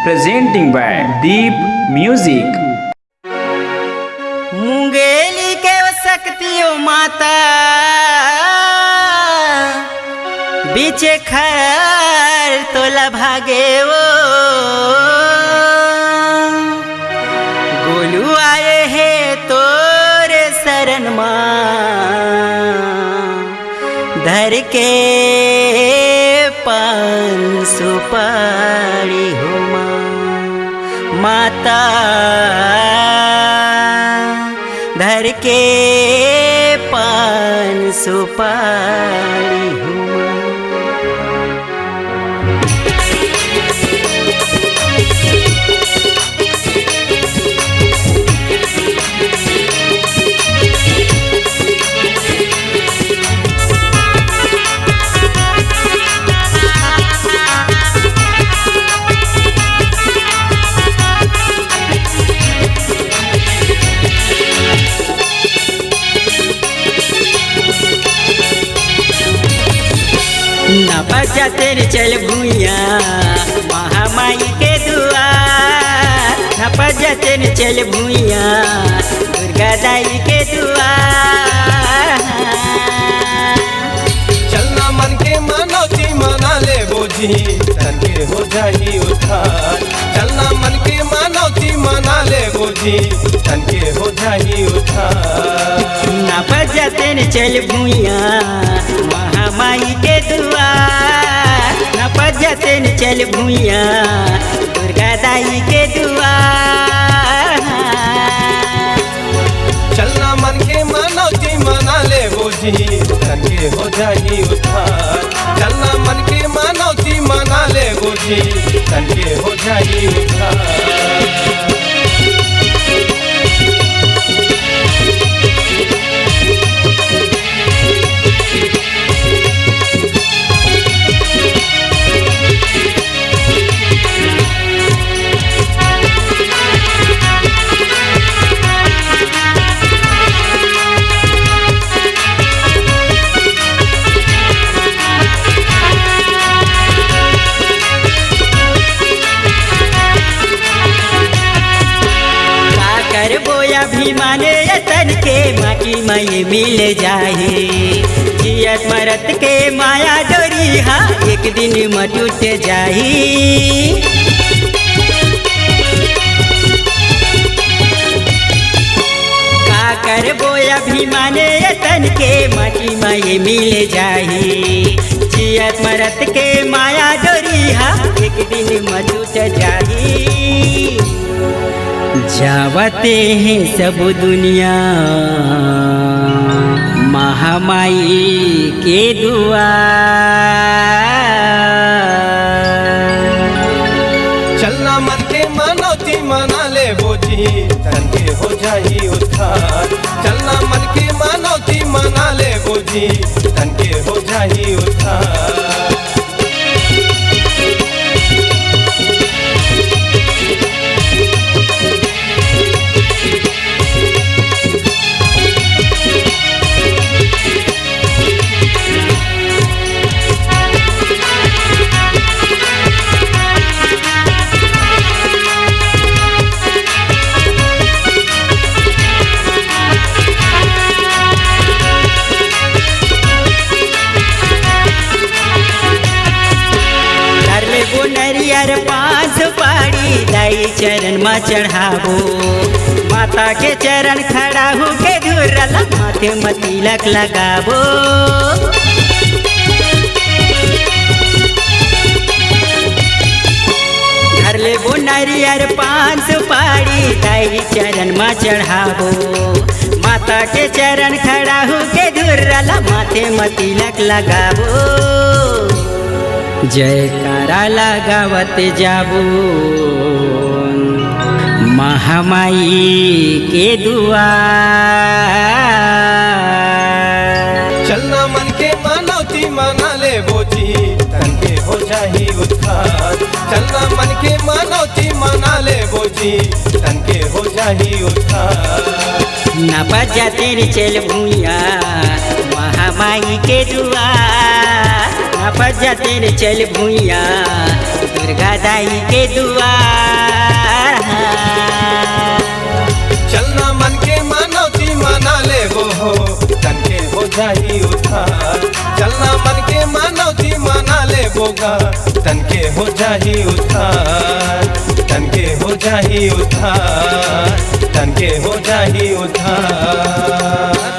presenting by Deep Music. Mungeli के शक्तियों माता बीचे खर तोला भागे वो गोलू आए है तोरे शरण माँ धर के पान सुपारी हो माता धर के पान सुपारी हूँ। न बजा तेरे चल भूया महामाई के दुआर न बजा तेरे चल भूया दुर्गा दाई के दुआर। चलना मन के मनौती मना ले बोझी तन के हो जाही उद्धार। चलना मन के मनौती मना ले बोझी तन के हो जाही उद्धार। न बजा तेरे चल भूया महामाई के दुआर न बजा तेरे चल भूया दुर्गा दाई के दुआर। चलना मन के मनौती मना ले बोझी तन के हो जाही उद्धार। चलना मन के मनौती मना ले बोझी तन के हो जाही उद्धार। बोया भी माने तन के माटी मई मिल जाए जियत मरत के माया डोरी हाँ एक दिन मटूट जाही। का कर बोया भी माने तन के माटी मई मिल जाए जियत मरत के माया डोरी हाँ एक दिन मटूट जाही। जावते हैं सब दुनिया महामाई के दुआर। चलना मन के मनौती मना ले बोझी तन के हो जाही उद्धार। चलना मन के मनौती मना ले बोझी तन के हो जाही उद्धार। नरियर पाँच पाड़ी दाई चरण में चढ़ाबो माता के चरण खड़ा हो के धुरल माथे में तिलक लगाबो। घर ले वो नरियर पाँच पाड़ी दाई चरण में चढ़ाबो माता के चरण खड़ा हो के धुरल माथे में तिलक लगाबो। जयकारा लगावत जाबो महामाई के दुआर। चलना मन के मनौती मना ले बोझी तन के हो जाही उद्धार। चलना मन के मनौती मना ले बोझी तन के हो जाही उद्धार। न बजा तेरे चल भूया महामाई के दुआर न बजा तेरे चल भूया दुर्गा दाई के दुआर। जाही उधार। चलना मन के मानवती मना ले बोगा, तन के हो जाही उधार, तन के हो जाही उधार, तन के हो जाही उधार।